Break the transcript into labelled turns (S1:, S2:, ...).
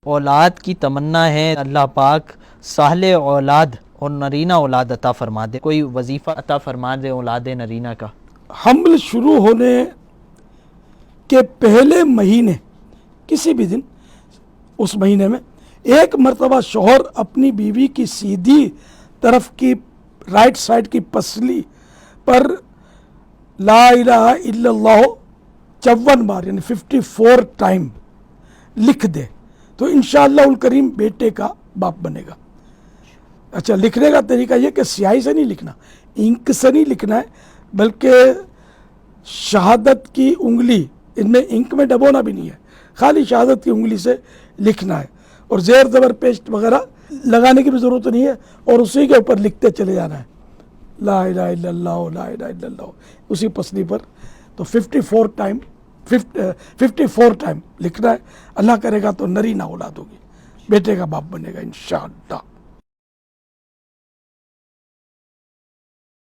S1: اولاد کی تمنا ہے، اللہ پاک صالح اولاد اور نرینہ اولاد عطا فرما دے۔ کوئی وظیفہ عطا فرما دے اولاد نرینہ کا۔
S2: حمل شروع ہونے کے پہلے مہینے کسی بھی دن اس مہینے میں ایک مرتبہ شوہر اپنی بیوی کی سیدھی طرف کی رائٹ سائڈ کی پسلی پر لا الہ الا اللہ 54 بار یعنی 54 ٹائم لکھ دے تو انشاءاللہ الکریم بیٹے کا باپ بنے گا۔ اچھا، لکھنے کا طریقہ یہ کہ سیاہی سے نہیں لکھنا، انک سے نہیں لکھنا ہے، بلکہ شہادت کی انگلی، ان میں انک میں ڈبونا بھی نہیں ہے، خالی شہادت کی انگلی سے لکھنا ہے، اور زیر زبر پیسٹ وغیرہ لگانے کی بھی ضرورت نہیں ہے، اور اسی کے اوپر لکھتے چلے جانا ہے لا الہ الا اللہ لا الہ الا اللہ اسی پسلی پر۔ تو 54 ٹائم لکھنا ہے۔ اللہ کرے گا تو نرینہ اولاد ہوگی، بیٹے کا باپ بنے گا انشاءاللہ۔